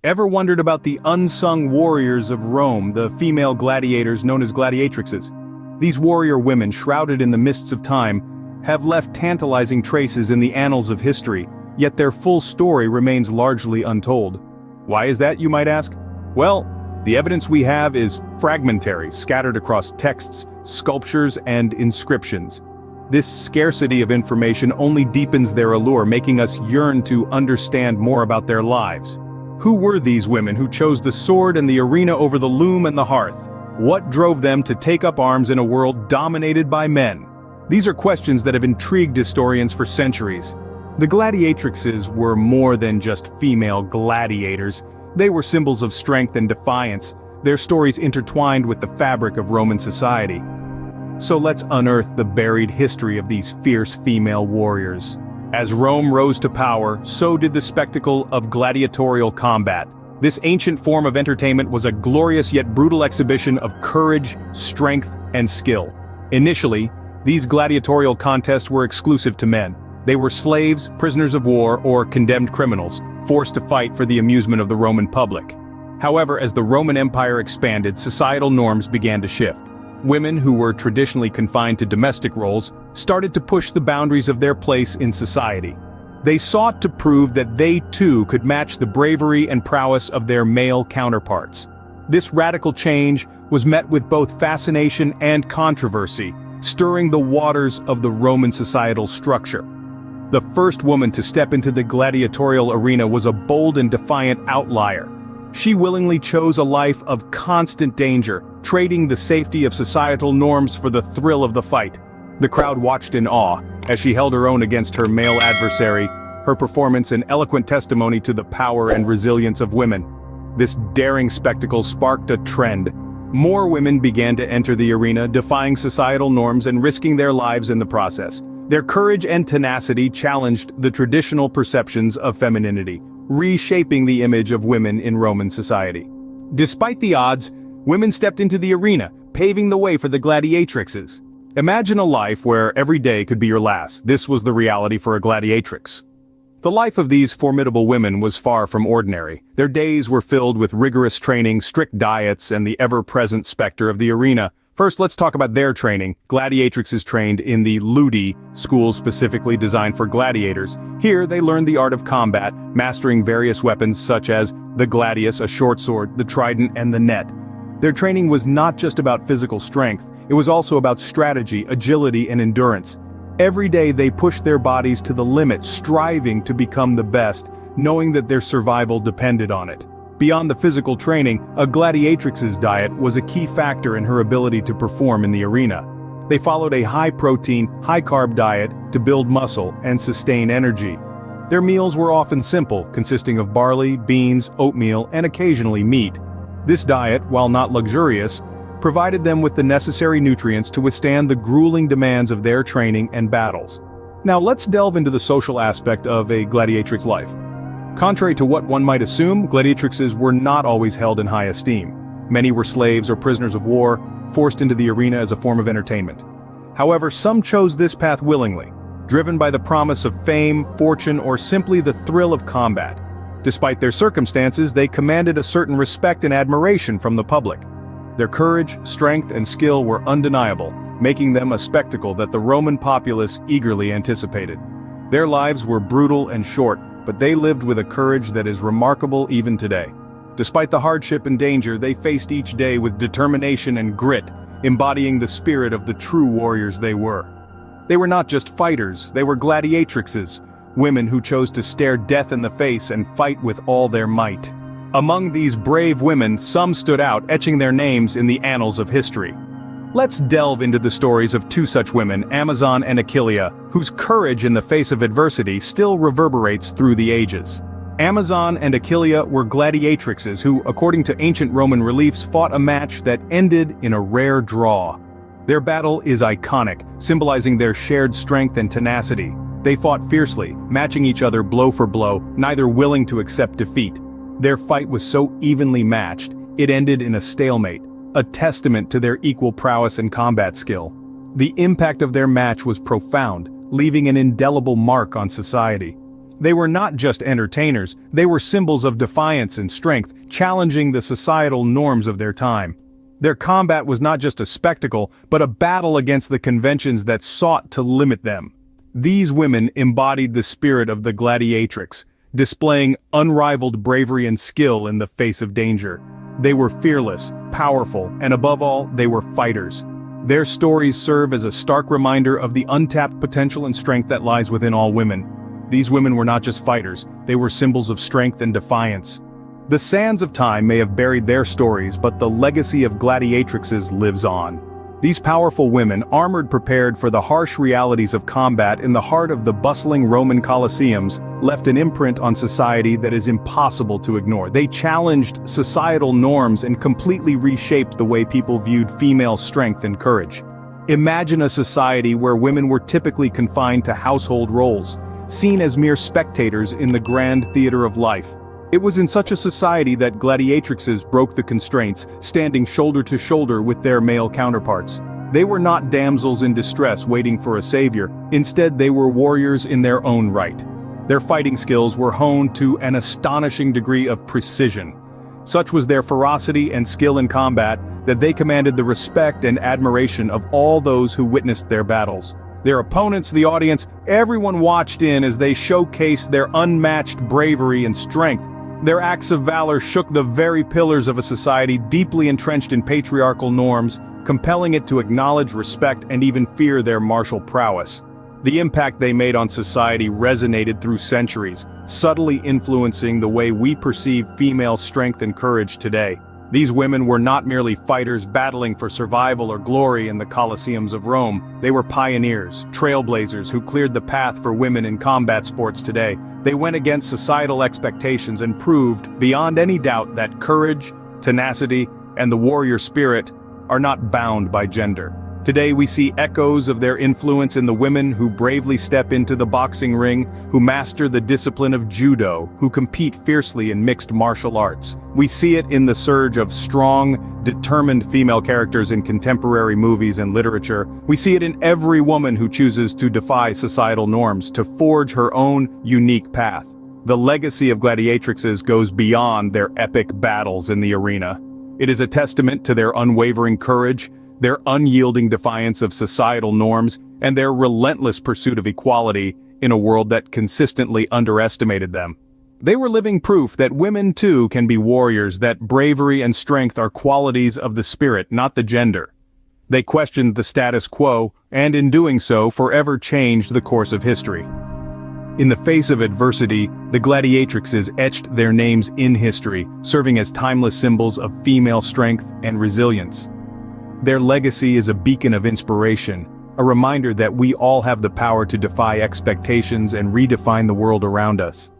Ever wondered about the unsung warriors of Rome, the female gladiators known as gladiatrixes? These warrior women, shrouded in the mists of time, have left tantalizing traces in the annals of history, yet their full story remains largely untold. Why is that, you might ask? Well, the evidence we have is fragmentary, scattered across texts, sculptures, and inscriptions. This scarcity of information only deepens their allure, making us yearn to understand more about their lives. Who were these women who chose the sword and the arena over the loom and the hearth? What drove them to take up arms in a world dominated by men? These are questions that have intrigued historians for centuries. The gladiatrixes were more than just female gladiators. They were symbols of strength and defiance, their stories intertwined with the fabric of Roman society. So let's unearth the buried history of these fierce female warriors. As Rome rose to power, so did the spectacle of gladiatorial combat. This ancient form of entertainment was a glorious yet brutal exhibition of courage, strength, and skill. Initially, these gladiatorial contests were exclusive to men. They were slaves, prisoners of war, or condemned criminals, forced to fight for the amusement of the Roman public. However, as the Roman Empire expanded, societal norms began to shift. Women who were traditionally confined to domestic roles started to push the boundaries of their place in society. They sought to prove that they too could match the bravery and prowess of their male counterparts. This radical change was met with both fascination and controversy, stirring the waters of the Roman societal structure. The first woman to step into the gladiatorial arena was a bold and defiant outlier. She willingly chose a life of constant danger, trading the safety of societal norms for the thrill of the fight. The crowd watched in awe as she held her own against her male adversary, her performance an eloquent testimony to the power and resilience of women. This daring spectacle sparked a trend. More women began to enter the arena, defying societal norms and risking their lives in the process. Their courage and tenacity challenged the traditional perceptions of femininity, reshaping the image of women in Roman society. Despite the odds, women stepped into the arena, paving the way for the gladiatrixes. Imagine a life where every day could be your last. This was the reality for a gladiatrix. The life of these formidable women was far from ordinary. Their days were filled with rigorous training, strict diets, and the ever-present specter of the arena. First, let's talk about their training. Gladiatrixes trained in the ludi, schools specifically designed for gladiators. Here, they learned the art of combat, mastering various weapons such as the gladius, a short sword, the trident, and the net. Their training was not just about physical strength, it was also about strategy, agility, and endurance. Every day they pushed their bodies to the limit, striving to become the best, knowing that their survival depended on it. Beyond the physical training, a gladiatrix's diet was a key factor in her ability to perform in the arena. They followed a high-protein, high-carb diet to build muscle and sustain energy. Their meals were often simple, consisting of barley, beans, oatmeal, and occasionally meat. This diet, while not luxurious, provided them with the necessary nutrients to withstand the grueling demands of their training and battles. Now let's delve into the social aspect of a gladiatrix life. Contrary to what one might assume, gladiatrixes were not always held in high esteem. Many were slaves or prisoners of war, forced into the arena as a form of entertainment. However, some chose this path willingly, driven by the promise of fame, fortune, or simply the thrill of combat. Despite their circumstances, they commanded a certain respect and admiration from the public. Their courage, strength, and skill were undeniable, making them a spectacle that the Roman populace eagerly anticipated. Their lives were brutal and short, but they lived with a courage that is remarkable even today. Despite the hardship and danger, they faced each day with determination and grit, embodying the spirit of the true warriors they were. They were not just fighters, they were gladiatrixes, women who chose to stare death in the face and fight with all their might. Among these brave women, some stood out, etching their names in the annals of history. Let's delve into the stories of two such women, Amazon and Achilleia, whose courage in the face of adversity still reverberates through the ages. Amazon and Achilleia were gladiatrixes who, according to ancient Roman reliefs, fought a match that ended in a rare draw. Their battle is iconic, symbolizing their shared strength and tenacity. They fought fiercely, matching each other blow for blow, neither willing to accept defeat. Their fight was so evenly matched, it ended in a stalemate, a testament to their equal prowess and combat skill. The impact of their match was profound, leaving an indelible mark on society. They were not just entertainers, they were symbols of defiance and strength, challenging the societal norms of their time. Their combat was not just a spectacle, but a battle against the conventions that sought to limit them. These women embodied the spirit of the gladiatrix, displaying unrivaled bravery and skill in the face of danger. They were fearless, powerful, and above all, they were fighters. Their stories serve as a stark reminder of the untapped potential and strength that lies within all women. These women were not just fighters, they were symbols of strength and defiance. The sands of time may have buried their stories, but the legacy of gladiatrixes lives on. These powerful women, armored prepared for the harsh realities of combat in the heart of the bustling Roman colosseums, left an imprint on society that is impossible to ignore. They challenged societal norms and completely reshaped the way people viewed female strength and courage. Imagine a society where women were typically confined to household roles, seen as mere spectators in the grand theater of life. It was in such a society that gladiatrixes broke the constraints, standing shoulder to shoulder with their male counterparts. They were not damsels in distress waiting for a savior, instead they were warriors in their own right. Their fighting skills were honed to an astonishing degree of precision. Such was their ferocity and skill in combat that they commanded the respect and admiration of all those who witnessed their battles. Their opponents, the audience, everyone watched in as they showcased their unmatched bravery and strength. Their acts of valor shook the very pillars of a society deeply entrenched in patriarchal norms, compelling it to acknowledge, respect, and even fear their martial prowess. The impact they made on society resonated through centuries, subtly influencing the way we perceive female strength and courage today. These women were not merely fighters battling for survival or glory in the colosseums of Rome. They were pioneers, trailblazers who cleared the path for women in combat sports today. They went against societal expectations and proved, beyond any doubt, that courage, tenacity, and the warrior spirit are not bound by gender. Today we see echoes of their influence in the women who bravely step into the boxing ring, who master the discipline of judo, who compete fiercely in mixed martial arts. We see it in the surge of strong, determined female characters in contemporary movies and literature. We see it in every woman who chooses to defy societal norms, to forge her own unique path. The legacy of gladiatrixes goes beyond their epic battles in the arena. It is a testament to their unwavering courage, their unyielding defiance of societal norms, and their relentless pursuit of equality in a world that consistently underestimated them. They were living proof that women too can be warriors, that bravery and strength are qualities of the spirit, not the gender. They questioned the status quo, and in doing so forever changed the course of history. In the face of adversity, the gladiatrixes etched their names in history, serving as timeless symbols of female strength and resilience. Their legacy is a beacon of inspiration, a reminder that we all have the power to defy expectations and redefine the world around us.